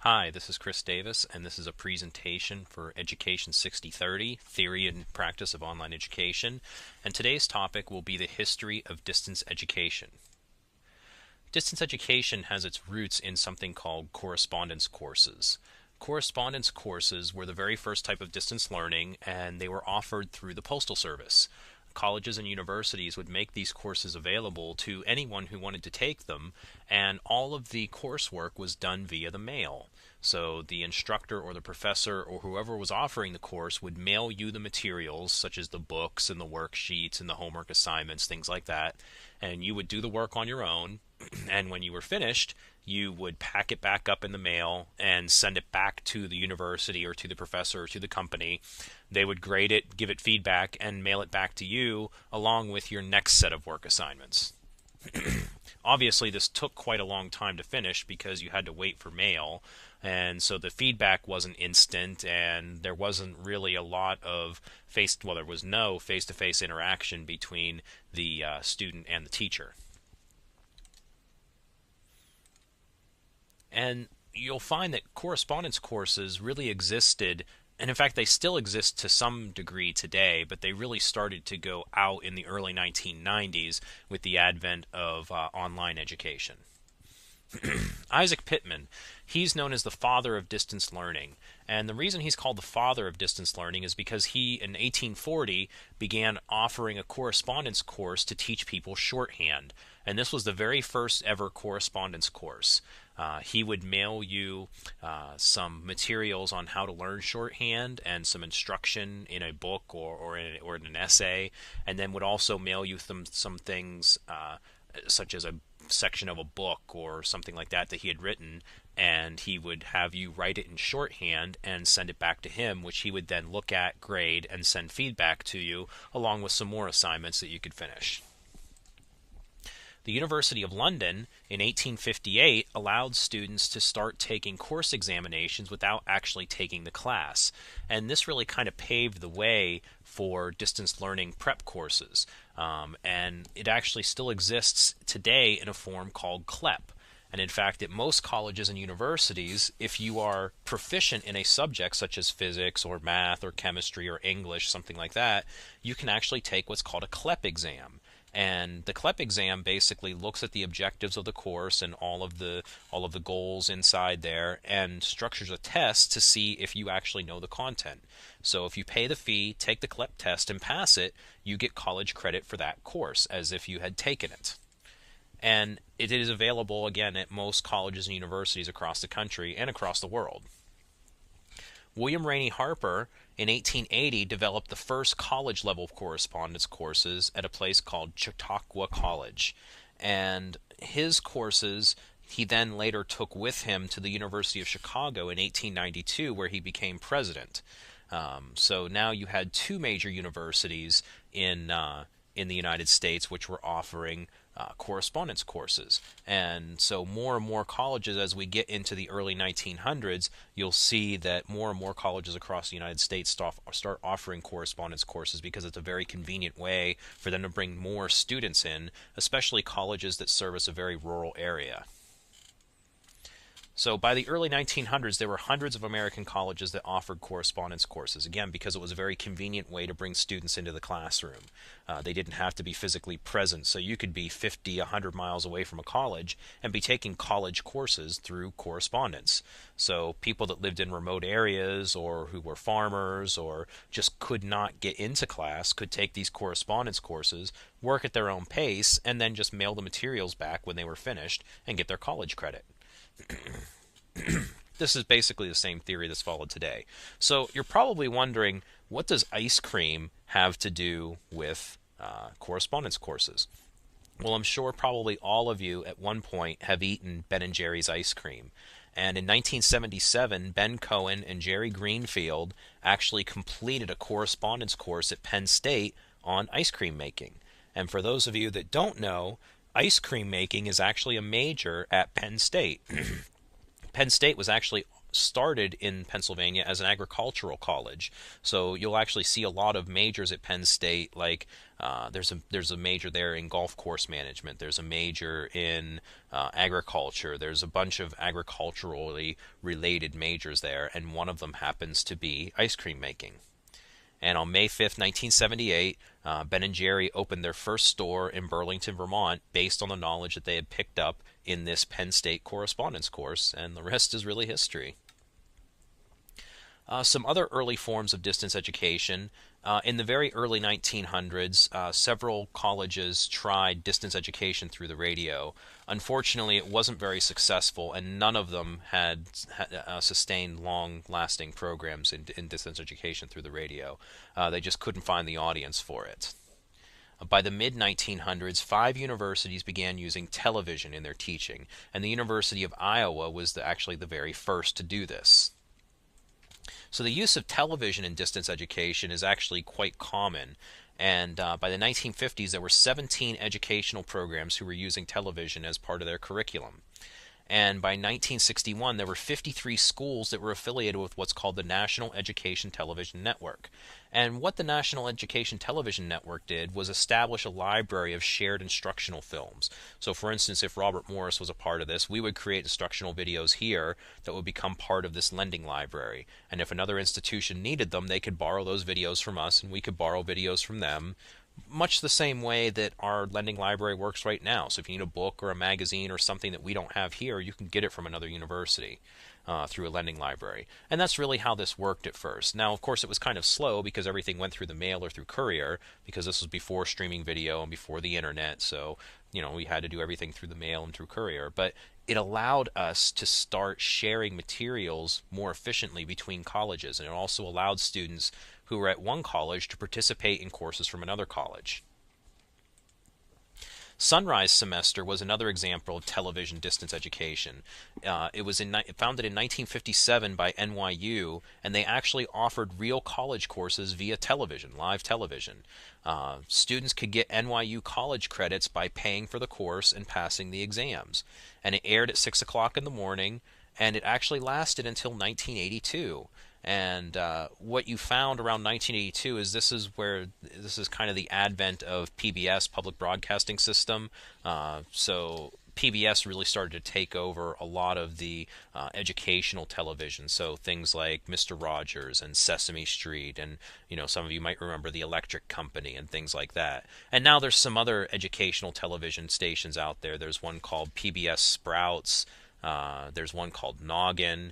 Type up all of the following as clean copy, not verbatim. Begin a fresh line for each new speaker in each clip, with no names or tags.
Hi, this is Chris Davis, and this is a presentation for Education 6030, Theory and Practice of Online Education, and today's topic will be the history of distance education. Distance education has its roots in something called correspondence courses. Correspondence courses were the very first type of distance learning, and they were offered through the Postal Service. Colleges and universities would make these courses available to anyone who wanted to take them, and all of the coursework was done via the mail. So the instructor or the professor or whoever was offering the course would mail you the materials, such as the books and the worksheets and the homework assignments, things like that, and you would do the work on your own. And when you were finished, you would pack it back up in the mail and send it back to the university or to the professor or to the company. They would grade it, give it feedback, and mail it back to you along with your next set of work assignments. Obviously, this took quite a long time to finish because you had to wait for mail, and so the feedback wasn't instant, and there wasn't really a lot of there was no face-to-face interaction between the student and the teacher. And you'll find that correspondence courses really existed, and in fact they still exist to some degree today, but they really started to go out in the early 1990s with the advent of online education. Isaac Pitman, he's known as the father of distance learning, and the reason he's called the father of distance learning is because he, in 1840, began offering a correspondence course to teach people shorthand, and this was the very first ever correspondence course. He would mail you some materials on how to learn shorthand and some instruction in a book or in an essay, and then would also mail you some things such as a section of a book or something like that he had written, and he would have you write it in shorthand and send it back to him, which he would then look at, grade, and send feedback to you along with some more assignments that you could finish. The University of London in 1858 allowed students to start taking course examinations without actually taking the class, and this really kind of paved the way for distance learning prep courses, and it actually still exists today in a form called CLEP. And in fact, at most colleges and universities, if you are proficient in a subject such as physics or math or chemistry or English, something like that, you can actually take what's called a CLEP exam. And the CLEP exam basically looks at the objectives of the course and all of the goals inside there, and structures a test to see if you actually know the content. So if you pay the fee, take the CLEP test, and pass it, you get college credit for that course as if you had taken it. And it is available, again, at most colleges and universities across the country and across the world. William Rainey Harper in 1880 developed the first college-level correspondence courses at a place called Chautauqua College. And his courses he then later took with him to the University of Chicago in 1892, where he became president. So now you had two major universities in the United States which were offering correspondence courses. And so more and more colleges, as we get into the early 1900s, you'll see that more and more colleges across the United States start offering correspondence courses because it's a very convenient way for them to bring more students in, especially colleges that service a very rural area. So by the early 1900s, there were hundreds of American colleges that offered correspondence courses, again, because it was a very convenient way to bring students into the classroom. They didn't have to be physically present, so you could be 50, 100 miles away from a college and be taking college courses through correspondence. So people that lived in remote areas or who were farmers or just could not get into class could take these correspondence courses, work at their own pace, and then just mail the materials back when they were finished and get their college credit. This is basically the same theory that's followed today. So you're probably wondering, what does ice cream have to do with correspondence courses? Well, I'm sure probably all of you at one point have eaten Ben & Jerry's ice cream. And in 1977, Ben Cohen and Jerry Greenfield actually completed a correspondence course at Penn State on ice cream making. And for those of you that don't know, ice cream making is actually a major at Penn State. Penn State was actually started in Pennsylvania as an agricultural college. So you'll actually see a lot of majors at Penn State, like there's a major there in golf course management. There's a major in agriculture. There's a bunch of agriculturally related majors there, and one of them happens to be ice cream making. And on May 5th, 1978, Ben & Jerry opened their first store in Burlington, Vermont, based on the knowledge that they had picked up in this Penn State correspondence course, and the rest is really history. Some other early forms of distance education. In the very early 1900s, several colleges tried distance education through the radio. Unfortunately, it wasn't very successful, and none of them had sustained long-lasting programs in distance education through the radio. They just couldn't find the audience for it. By the mid-1900s, 5 universities began using television in their teaching, and the University of Iowa was actually the very first to do this. So the use of television in distance education is actually quite common, and by the 1950s there were 17 educational programs who were using television as part of their curriculum. And by 1961 there were 53 schools that were affiliated with what's called the National Education Television Network. And what the National Education Television Network did was establish a library of shared instructional films. So for instance, if Robert Morris was a part of this, we would create instructional videos here that would become part of this lending library. And if another institution needed them, they could borrow those videos from us, and we could borrow videos from them, much the same way that our lending library works right now. So if you need a book or a magazine or something that we don't have here, you can get it from another university through a lending library. And that's really how this worked at first. Now, of course, it was kind of slow because everything went through the mail or through courier, because this was before streaming video and before the internet. So, we had to do everything through the mail and through courier. But it allowed us to start sharing materials more efficiently between colleges, and it also allowed students who were at one college to participate in courses from another college. Sunrise Semester was another example of television distance education. It was founded in 1957 by NYU, and they actually offered real college courses via television, live television. Students could get NYU college credits by paying for the course and passing the exams. And it aired at 6 o'clock in the morning, and it actually lasted until 1982. And what you found around 1982 is this is kind of the advent of PBS, Public Broadcasting System. So PBS really started to take over a lot of the educational television. So things like Mr. Rogers and Sesame Street, and some of you might remember the Electric Company and things like that. And now there's some other educational television stations out there. There's one called PBS Sprouts. There's one called Noggin.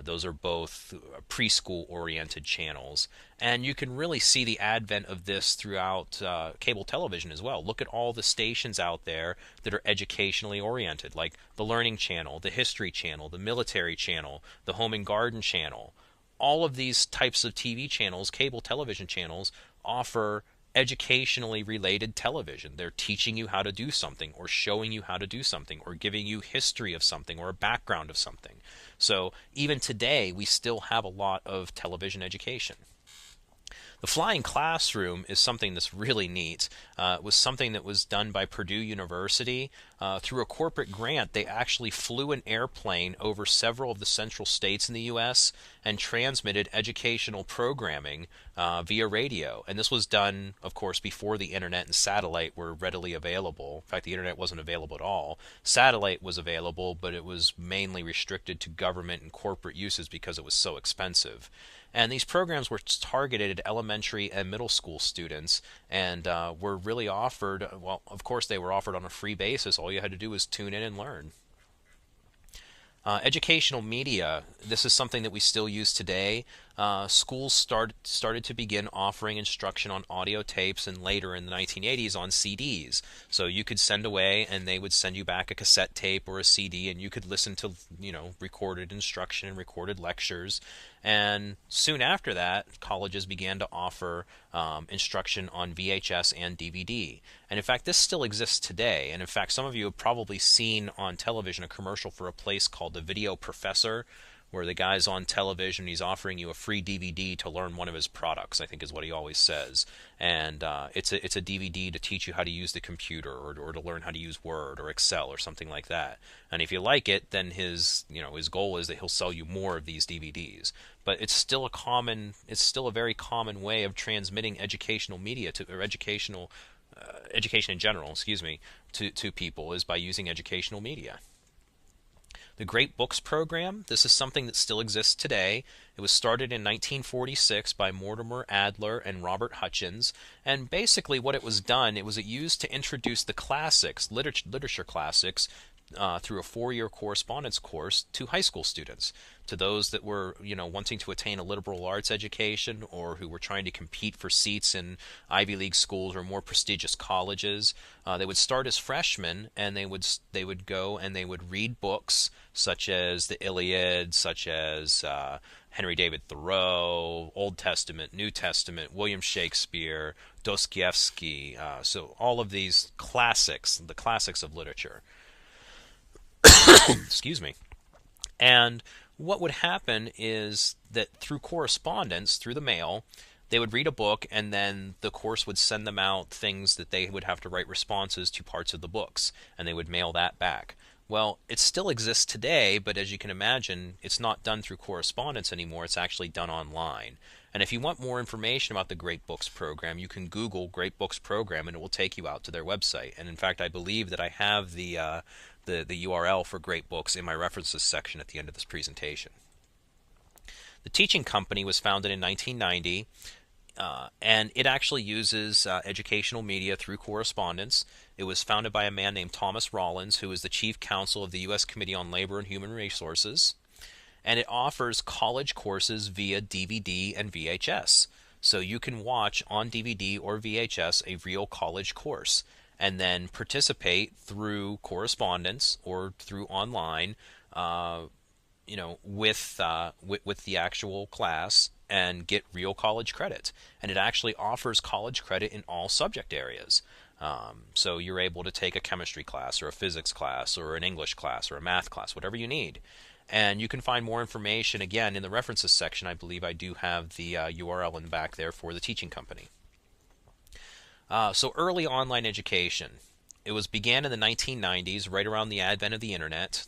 Those are both preschool-oriented channels. And you can really see the advent of this throughout cable television as well. Look at all the stations out there that are educationally oriented, like the Learning Channel, the History Channel, the Military Channel, the Home and Garden Channel. All of these types of TV channels, cable television channels, offer educationally related television. They're teaching you how to do something, or showing you how to do something, or giving you history of something or a background of something. So even today we still have a lot of television education. The flying classroom is something that's really neat. It was something that was done by Purdue University. Through a corporate grant, they actually flew an airplane over several of the central states in the U.S. and transmitted educational programming via radio. And this was done, of course, before the internet and satellite were readily available. In fact, the internet wasn't available at all. Satellite was available, but it was mainly restricted to government and corporate uses because it was so expensive. And these programs were targeted at elementary and middle school students, and were really offered, well, of course they were offered on a free basis. All you had to do was tune in and learn. Educational media, this is something that we still use today. Schools started to begin offering instruction on audio tapes, and later in the 1980s on CDs. So you could send away and they would send you back a cassette tape or a CD, and you could listen to recorded instruction and recorded lectures. And soon after that, colleges began to offer instruction on VHS and DVD. And in fact, this still exists today. And in fact, some of you have probably seen on television a commercial for a place called the Video Professor, where the guy's on television, he's offering you a free DVD to learn one of his products, I think is what he always says. And it's a DVD to teach you how to use the computer, or to learn how to use Word or Excel or something like that. And if you like it, then his goal is that he'll sell you more of these DVDs. But it's still a very common way of transmitting educational media or education in general, excuse me, to people, is by using educational media. The Great Books Program, this is something that still exists today. It was started in 1946 by Mortimer Adler and Robert Hutchins, and basically what it was used to introduce the classics, literature classics, through a 4-year correspondence course to high school students, to those that were wanting to attain a liberal arts education, or who were trying to compete for seats in Ivy League schools or more prestigious colleges. They would start as freshmen, and they would go and they would read books such as the Iliad, such as Henry David Thoreau, Old Testament, New Testament, William Shakespeare, Dostoevsky, so all of these classics, the classics of literature. Excuse me. And what would happen is that through correspondence, through the mail, they would read a book, and then the course would send them out things that they would have to write responses to parts of the books, and they would mail that back. Well, it still exists today, but as you can imagine, it's not done through correspondence anymore. It's actually done online. And if you want more information about the Great Books Program, you can Google Great Books Program, and it will take you out to their website. And in fact, I believe that I have the URL for Great Books in my references section at the end of this presentation. The Teaching Company was founded in 1990, and it actually uses educational media through correspondence. It was founded by a man named Thomas Rollins, who is the chief counsel of the U.S. Committee on Labor and Human Resources, and it offers college courses via DVD and VHS. So you can watch on DVD or VHS a real college course, and then participate through correspondence or through online, with the actual class, and get real college credit. And it actually offers college credit in all subject areas. So you're able to take a chemistry class, or a physics class, or an English class, or a math class, whatever you need. And you can find more information, again, in the references section. I believe I do have the URL in the back there for the Teaching Company. So early online education. It began in the 1990s, right around the advent of the internet.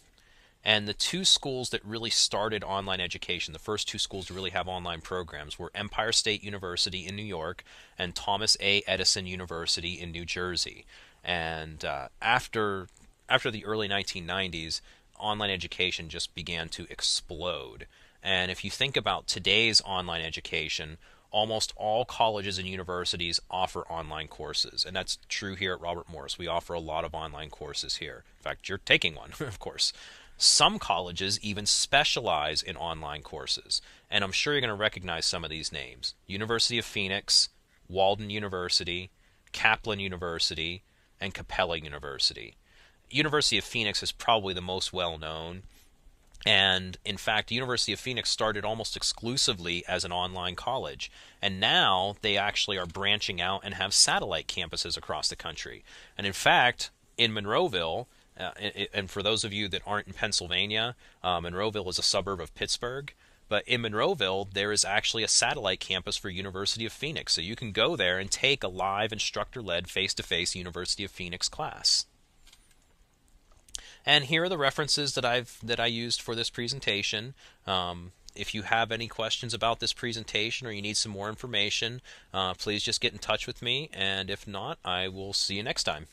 And the two schools that really started online education, the first two schools to really have online programs, were Empire State University in New York and Thomas A. Edison University in New Jersey. And after the early 1990s, online education just began to explode. And if you think about today's online education, almost all colleges and universities offer online courses, and that's true here at Robert Morris. We offer a lot of online courses here. In fact, you're taking one, of course. Some colleges even specialize in online courses, and I'm sure you're going to recognize some of these names. University of Phoenix, Walden University, Kaplan University, and Capella University. University of Phoenix is probably the most well-known. And in fact, University of Phoenix started almost exclusively as an online college, and now they actually are branching out and have satellite campuses across the country. And in fact, in Monroeville, and for those of you that aren't in Pennsylvania, Monroeville is a suburb of Pittsburgh, but in Monroeville there is actually a satellite campus for University of Phoenix, so you can go there and take a live instructor-led face-to-face University of Phoenix class. And here are the references that I used for this presentation. If you have any questions about this presentation, or you need some more information, please just get in touch with me. And if not, I will see you next time.